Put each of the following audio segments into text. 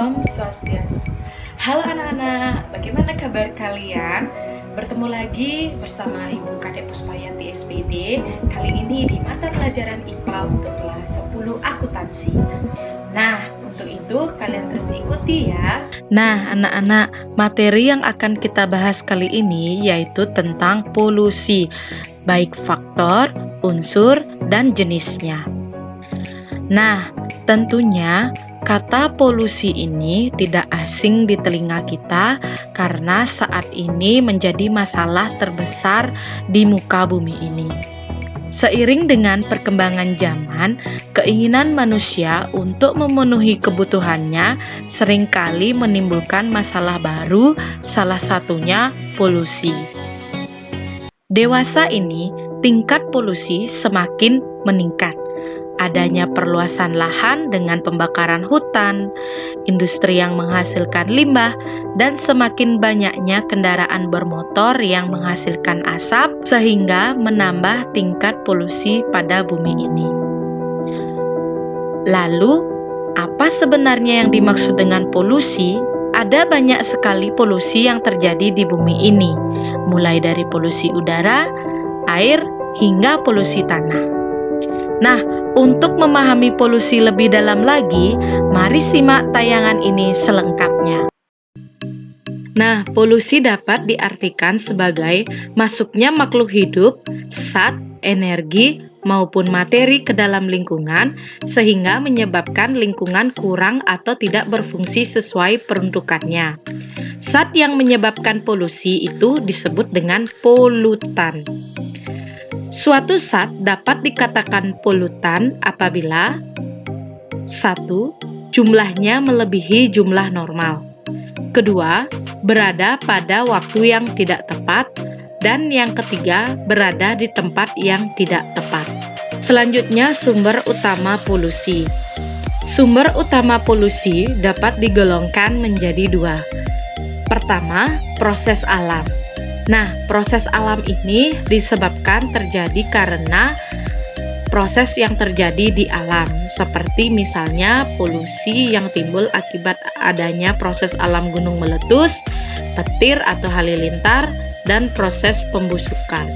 Om Swastiastu. Halo anak-anak, bagaimana kabar kalian? Bertemu lagi bersama Ibu Kadek Puspayanti SPD. Kali ini di mata pelajaran IPA untuk kelas 10 akuntansi. Nah, untuk itu kalian terus ikuti ya. Nah, anak-anak, materi yang akan kita bahas kali ini yaitu tentang polusi, baik faktor, unsur, dan jenisnya. Nah, tentunya kata polusi ini tidak asing di telinga kita karena saat ini menjadi masalah terbesar di muka bumi ini. Seiring dengan perkembangan zaman, keinginan manusia untuk memenuhi kebutuhannya seringkali menimbulkan masalah baru, salah satunya polusi. Dewasa ini, tingkat polusi semakin meningkat. Adanya perluasan lahan dengan pembakaran hutan, industri yang menghasilkan limbah, dan semakin banyaknya kendaraan bermotor yang menghasilkan asap sehingga menambah tingkat polusi pada bumi ini. Lalu, apa sebenarnya yang dimaksud dengan polusi? Ada banyak sekali polusi yang terjadi di bumi ini, mulai dari polusi udara, air, hingga polusi tanah. Nah, untuk memahami polusi lebih dalam lagi, mari simak tayangan ini selengkapnya. Nah, polusi dapat diartikan sebagai masuknya makhluk hidup, zat, energi, maupun materi ke dalam lingkungan, sehingga menyebabkan lingkungan kurang atau tidak berfungsi sesuai peruntukannya. Zat yang menyebabkan polusi itu disebut dengan polutan. Suatu zat dapat dikatakan polutan apabila 1. Jumlahnya melebihi jumlah normal. 2. Berada pada waktu yang tidak tepat. Dan yang ketiga, berada di tempat yang tidak tepat. Selanjutnya, sumber utama polusi. Sumber utama polusi dapat digolongkan menjadi 2. Pertama, proses alam. Nah, proses alam ini disebabkan terjadi karena proses yang terjadi di alam, seperti misalnya polusi yang timbul akibat adanya proses alam gunung meletus, petir atau halilintar, dan proses pembusukan.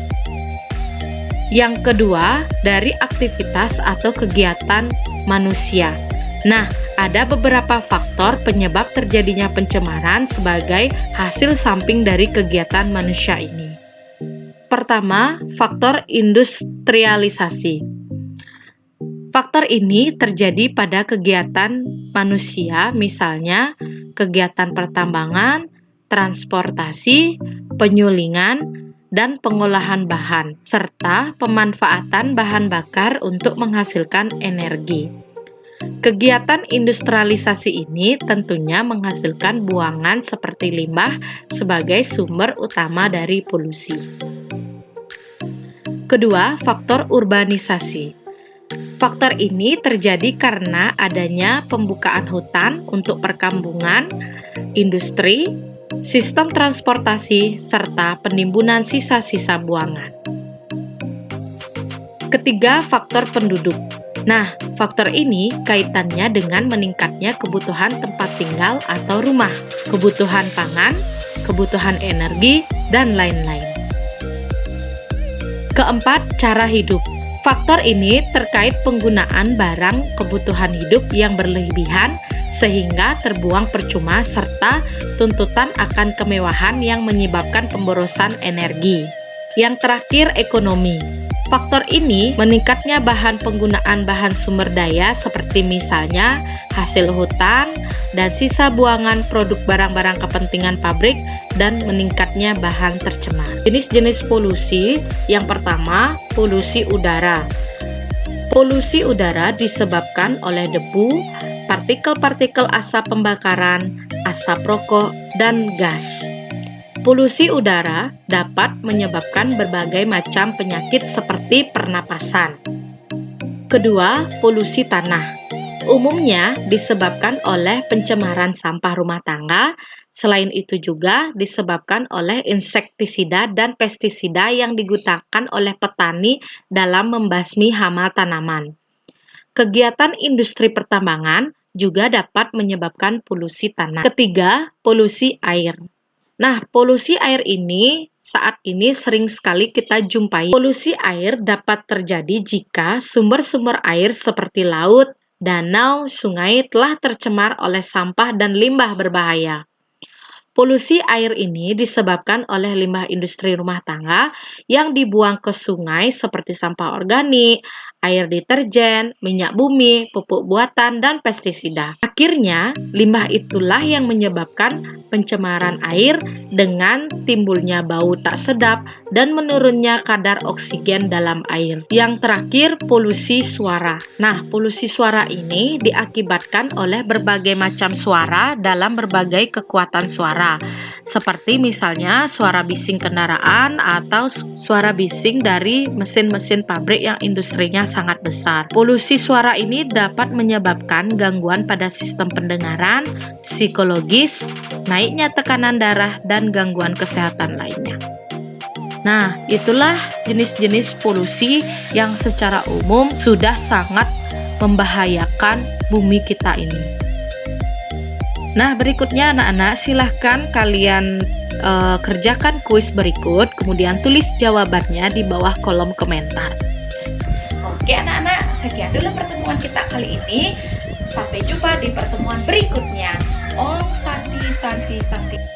Yang kedua, dari aktivitas atau kegiatan manusia. Nah, ada beberapa faktor penyebab terjadinya pencemaran sebagai hasil samping dari kegiatan manusia ini. Pertama, faktor industrialisasi. Faktor ini terjadi pada kegiatan manusia, misalnya kegiatan pertambangan, transportasi, penyulingan, dan pengolahan bahan, serta pemanfaatan bahan bakar untuk menghasilkan energi. Kegiatan industrialisasi ini tentunya menghasilkan buangan seperti limbah sebagai sumber utama dari polusi. Kedua, faktor urbanisasi. Faktor ini terjadi karena adanya pembukaan hutan untuk perkampungan, industri, sistem transportasi, serta penimbunan sisa-sisa buangan. Ketiga, faktor penduduk. Nah, faktor ini kaitannya dengan meningkatnya kebutuhan tempat tinggal atau rumah, kebutuhan pangan, kebutuhan energi, dan lain-lain. Keempat, cara hidup. Faktor ini terkait penggunaan barang kebutuhan hidup yang berlebihan sehingga terbuang percuma serta tuntutan akan kemewahan yang menyebabkan pemborosan energi. Yang terakhir, ekonomi. Faktor ini meningkatnya penggunaan bahan sumber daya seperti misalnya hasil hutan dan sisa buangan produk barang-barang kepentingan pabrik dan meningkatnya bahan tercemar. Jenis-jenis polusi, yang pertama, polusi udara. Polusi udara disebabkan oleh debu, partikel-partikel asap pembakaran, asap rokok, dan gas. Polusi udara dapat menyebabkan berbagai macam penyakit seperti pernapasan. Kedua, polusi tanah. Umumnya disebabkan oleh pencemaran sampah rumah tangga, selain itu juga disebabkan oleh insektisida dan pestisida yang digunakan oleh petani dalam membasmi hama tanaman. Kegiatan industri pertambangan juga dapat menyebabkan polusi tanah. Ketiga, polusi air. Nah, polusi air ini saat ini sering sekali kita jumpai. Polusi air dapat terjadi jika sumber-sumber air seperti laut, danau, sungai telah tercemar oleh sampah dan limbah berbahaya. Polusi air ini disebabkan oleh limbah industri rumah tangga yang dibuang ke sungai seperti sampah organik, air deterjen, minyak bumi, pupuk buatan, dan pestisida. Akhirnya, limbah itulah yang menyebabkan pencemaran air dengan timbulnya bau tak sedap dan menurunnya kadar oksigen dalam air. Yang terakhir, polusi suara. Nah, polusi suara ini diakibatkan oleh berbagai macam suara dalam berbagai kekuatan suara, seperti misalnya suara bising kendaraan atau suara bising dari mesin-mesin pabrik yang industrinya sangat besar. Polusi suara ini dapat menyebabkan gangguan pada sistem pendengaran, psikologis, naiknya tekanan darah, dan gangguan kesehatan lainnya. Nah, itulah jenis-jenis polusi yang secara umum sudah sangat membahayakan bumi kita ini. Nah, berikutnya anak-anak silahkan kalian kerjakan kuis berikut, kemudian tulis jawabannya di bawah kolom komentar. Oke anak-anak, sekian dulu pertemuan kita kali ini. Sampai jumpa di pertemuan berikutnya. Om Santi Santi Santi.